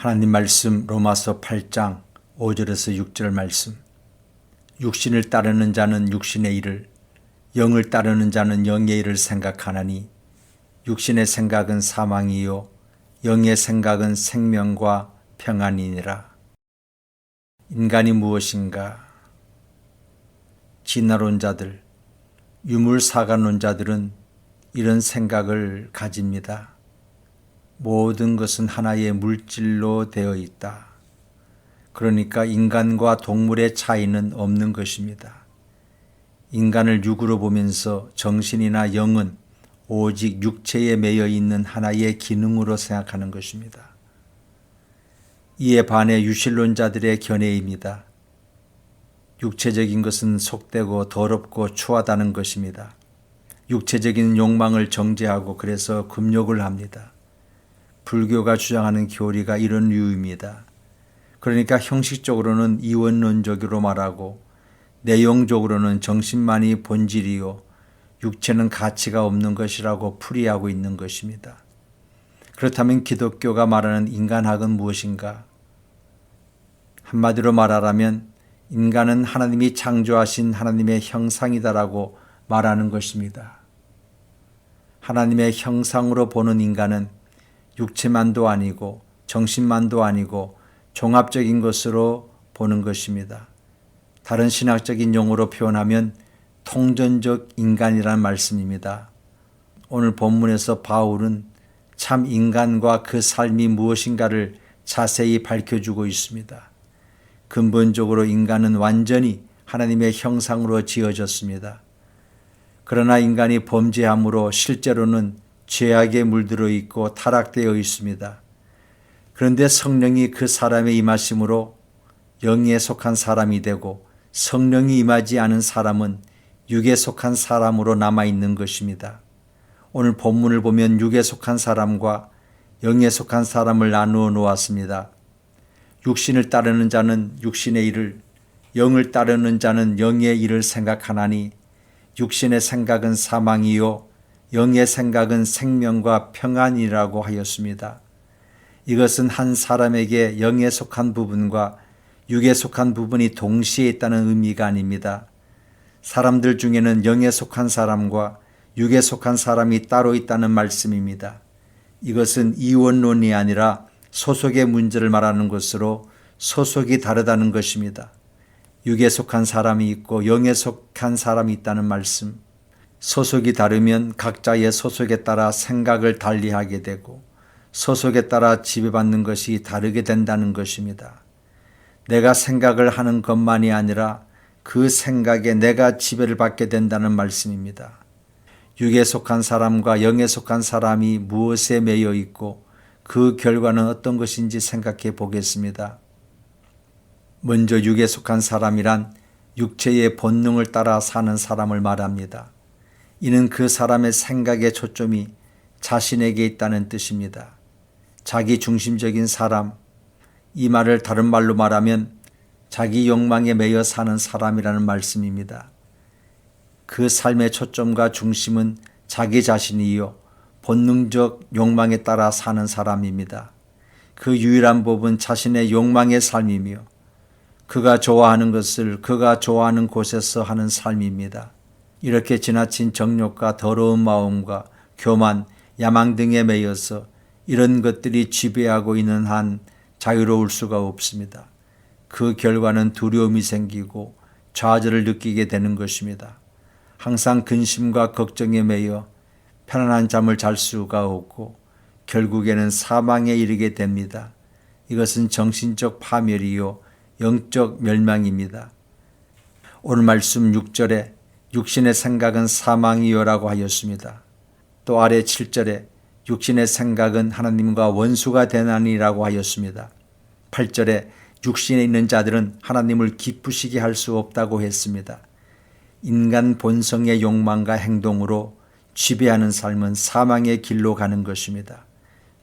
하나님 말씀 로마서 8장 5절에서 6절 말씀. 육신을 따르는 자는 육신의 일을, 영을 따르는 자는 영의 일을 생각하나니 육신의 생각은 사망이요 영의 생각은 생명과 평안이니라. 인간이 무엇인가? 진화론자들, 유물사관론자들은 이런 생각을 가집니다. 모든 것은 하나의 물질로 되어 있다. 그러니까 인간과 동물의 차이는 없는 것입니다. 인간을 육으로 보면서 정신이나 영은 오직 육체에 매여 있는 하나의 기능으로 생각하는 것입니다. 이에 반해 유실론자들의 견해입니다. 육체적인 것은 속되고 더럽고 추하다는 것입니다. 육체적인 욕망을 정죄하고 그래서 금욕을 합니다. 불교가 주장하는 교리가 이런 류입니다. 그러니까 형식적으로는 이원론적으로 말하고 내용적으로는 정신만이 본질이요 육체는 가치가 없는 것이라고 풀이하고 있는 것입니다. 그렇다면 기독교가 말하는 인간학은 무엇인가? 한마디로 말하라면 인간은 하나님이 창조하신 하나님의 형상이다라고 말하는 것입니다. 하나님의 형상으로 보는 인간은 육체만도 아니고 정신만도 아니고 종합적인 것으로 보는 것입니다. 다른 신학적인 용어로 표현하면 통전적 인간이라는 말씀입니다. 오늘 본문에서 바울은 참 인간과 그 삶이 무엇인가를 자세히 밝혀주고 있습니다. 근본적으로 인간은 완전히 하나님의 형상으로 지어졌습니다. 그러나 인간이 범죄함으로 실제로는 죄악에 물들어 있고 타락되어 있습니다. 그런데 성령이 그 사람에 임하심으로 영에 속한 사람이 되고 성령이 임하지 않은 사람은 육에 속한 사람으로 남아있는 것입니다. 오늘 본문을 보면 육에 속한 사람과 영에 속한 사람을 나누어 놓았습니다. 육신을 따르는 자는 육신의 일을, 영을 따르는 자는 영의 일을 생각하나니 육신의 생각은 사망이요 영의 생각은 생명과 평안이라고 하였습니다. 이것은 한 사람에게 영에 속한 부분과 육에 속한 부분이 동시에 있다는 의미가 아닙니다. 사람들 중에는 영에 속한 사람과 육에 속한 사람이 따로 있다는 말씀입니다. 이것은 이원론이 아니라 소속의 문제를 말하는 것으로 소속이 다르다는 것입니다. 육에 속한 사람이 있고 영에 속한 사람이 있다는 말씀. 소속이 다르면 각자의 소속에 따라 생각을 달리하게 되고 소속에 따라 지배받는 것이 다르게 된다는 것입니다. 내가 생각을 하는 것만이 아니라 그 생각에 내가 지배를 받게 된다는 말씀입니다. 육에 속한 사람과 영에 속한 사람이 무엇에 매여 있고 그 결과는 어떤 것인지 생각해 보겠습니다. 먼저 육에 속한 사람이란 육체의 본능을 따라 사는 사람을 말합니다. 이는 그 사람의 생각의 초점이 자신에게 있다는 뜻입니다. 자기 중심적인 사람, 이 말을 다른 말로 말하면 자기 욕망에 매여 사는 사람이라는 말씀입니다. 그 삶의 초점과 중심은 자기 자신이요 본능적 욕망에 따라 사는 사람입니다. 그 유일한 법은 자신의 욕망의 삶이며 그가 좋아하는 것을 그가 좋아하는 곳에서 하는 삶입니다. 이렇게 지나친 정욕과 더러운 마음과 교만, 야망 등에 매여서 이런 것들이 지배하고 있는 한 자유로울 수가 없습니다. 그 결과는 두려움이 생기고 좌절을 느끼게 되는 것입니다. 항상 근심과 걱정에 매여 편안한 잠을 잘 수가 없고 결국에는 사망에 이르게 됩니다. 이것은 정신적 파멸이요 영적 멸망입니다. 오늘 말씀 6절에 육신의 생각은 사망이요라고 하였습니다. 또 아래 7절에 육신의 생각은 하나님과 원수가 되나니라고 하였습니다. 8절에 육신에 있는 자들은 하나님을 기쁘시게 할 수 없다고 했습니다. 인간 본성의 욕망과 행동으로 지배하는 삶은 사망의 길로 가는 것입니다.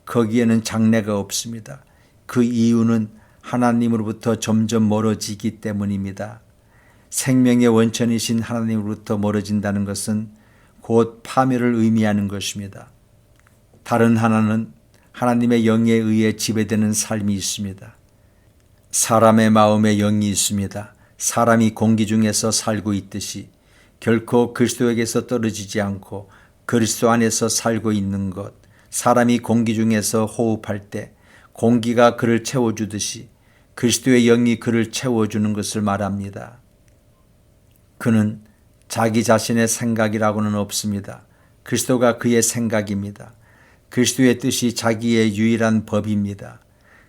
거기에는 장래가 없습니다. 그 이유는 하나님으로부터 점점 멀어지기 때문입니다. 생명의 원천이신 하나님으로부터 멀어진다는 것은 곧 파멸을 의미하는 것입니다. 다른 하나는 하나님의 영에 의해 지배되는 삶이 있습니다. 사람의 마음에 영이 있습니다. 사람이 공기 중에서 살고 있듯이 결코 그리스도에게서 떨어지지 않고 그리스도 안에서 살고 있는 것, 사람이 공기 중에서 호흡할 때 공기가 그를 채워주듯이 그리스도의 영이 그를 채워주는 것을 말합니다. 그는 자기 자신의 생각이라고는 없습니다. 그리스도가 그의 생각입니다. 그리스도의 뜻이 자기의 유일한 법입니다.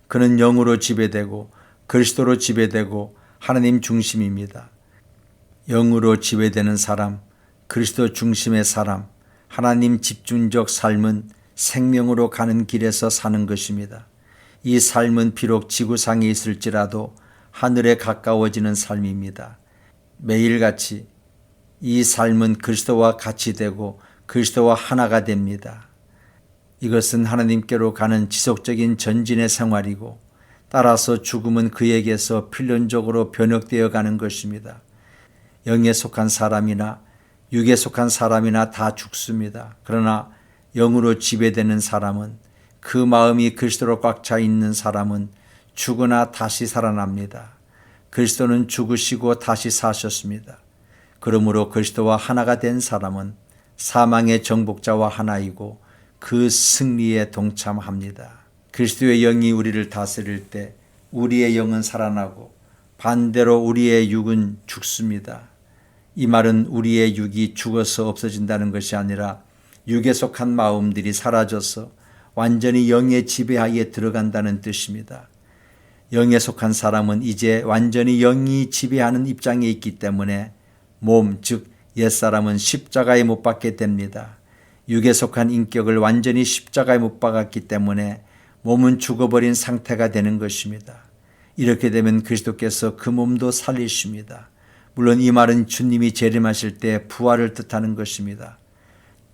그는 영으로 지배되고 그리스도로 지배되고 하나님 중심입니다. 영으로 지배되는 사람, 그리스도 중심의 사람, 하나님 집중적 삶은 생명으로 가는 길에서 사는 것입니다. 이 삶은 비록 지구상에 있을지라도 하늘에 가까워지는 삶입니다. 매일같이 이 삶은 그리스도와 같이 되고 그리스도와 하나가 됩니다. 이것은 하나님께로 가는 지속적인 전진의 생활이고 따라서 죽음은 그에게서 필연적으로 변혁되어 가는 것입니다. 영에 속한 사람이나 육에 속한 사람이나 다 죽습니다. 그러나 영으로 지배되는 사람은, 그 마음이 그리스도로 꽉 차 있는 사람은 죽으나 다시 살아납니다. 그리스도는 죽으시고 다시 사셨습니다. 그러므로 그리스도와 하나가 된 사람은 사망의 정복자와 하나이고 그 승리에 동참합니다. 그리스도의 영이 우리를 다스릴 때 우리의 영은 살아나고 반대로 우리의 육은 죽습니다. 이 말은 우리의 육이 죽어서 없어진다는 것이 아니라 육에 속한 마음들이 사라져서 완전히 영의 지배하에 들어간다는 뜻입니다. 영에 속한 사람은 이제 완전히 영이 지배하는 입장에 있기 때문에 몸, 즉 옛사람은 십자가에 못 박게 됩니다. 육에 속한 인격을 완전히 십자가에 못 박았기 때문에 몸은 죽어버린 상태가 되는 것입니다. 이렇게 되면 그리스도께서 그 몸도 살리십니다. 물론 이 말은 주님이 재림하실 때 부활을 뜻하는 것입니다.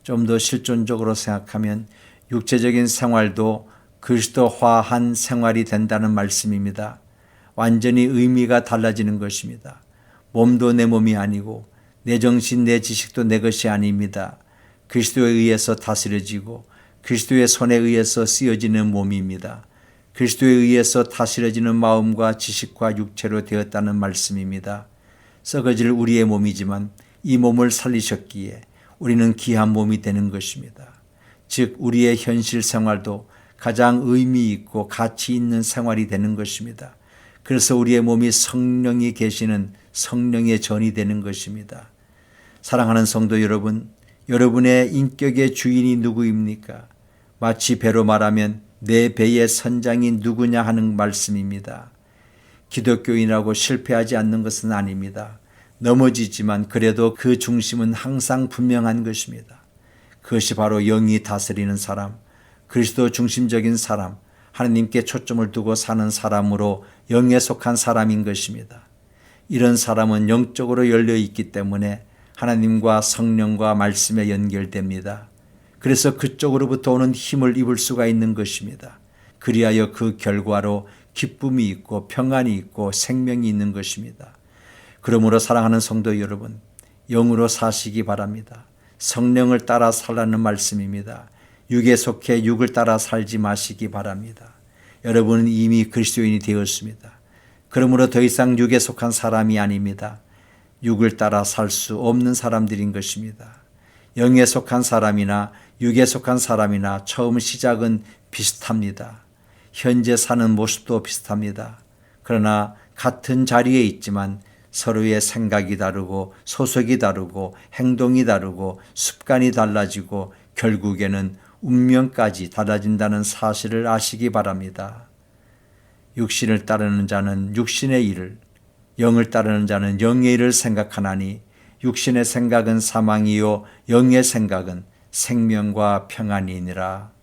좀 더 실존적으로 생각하면 육체적인 생활도 그리스도화한 생활이 된다는 말씀입니다. 완전히 의미가 달라지는 것입니다. 몸도 내 몸이 아니고 내 정신, 내 지식도 내 것이 아닙니다. 그리스도에 의해서 다스려지고 그리스도의 손에 의해서 쓰여지는 몸입니다. 그리스도에 의해서 다스려지는 마음과 지식과 육체로 되었다는 말씀입니다. 썩어질 우리의 몸이지만 이 몸을 살리셨기에 우리는 귀한 몸이 되는 것입니다. 즉 우리의 현실 생활도 가장 의미 있고 가치 있는 생활이 되는 것입니다. 그래서 우리의 몸이 성령이 계시는 성령의 전이 되는 것입니다. 사랑하는 성도 여러분, 여러분의 인격의 주인이 누구입니까? 마치 배로 말하면 내 배의 선장이 누구냐 하는 말씀입니다. 기독교인이라고 실패하지 않는 것은 아닙니다. 넘어지지만 그래도 그 중심은 항상 분명한 것입니다. 그것이 바로 영이 다스리는 사람, 그리스도 중심적인 사람, 하나님께 초점을 두고 사는 사람으로 영에 속한 사람인 것입니다. 이런 사람은 영적으로 열려 있기 때문에 하나님과 성령과 말씀에 연결됩니다. 그래서 그쪽으로부터 오는 힘을 입을 수가 있는 것입니다. 그리하여 그 결과로 기쁨이 있고 평안이 있고 생명이 있는 것입니다. 그러므로 사랑하는 성도 여러분, 영으로 사시기 바랍니다. 성령을 따라 살라는 말씀입니다. 육에 속해 육을 따라 살지 마시기 바랍니다. 여러분은 이미 그리스도인이 되었습니다. 그러므로 더 이상 육에 속한 사람이 아닙니다. 육을 따라 살 수 없는 사람들인 것입니다. 영에 속한 사람이나 육에 속한 사람이나 처음 시작은 비슷합니다. 현재 사는 모습도 비슷합니다. 그러나 같은 자리에 있지만 서로의 생각이 다르고 소속이 다르고 행동이 다르고 습관이 달라지고 결국에는 운명까지 달라진다는 사실을 아시기 바랍니다. 육신을 따르는 자는 육신의 일을, 영을 따르는 자는 영의 일을 생각하나니 육신의 생각은 사망이요 영의 생각은 생명과 평안이니라.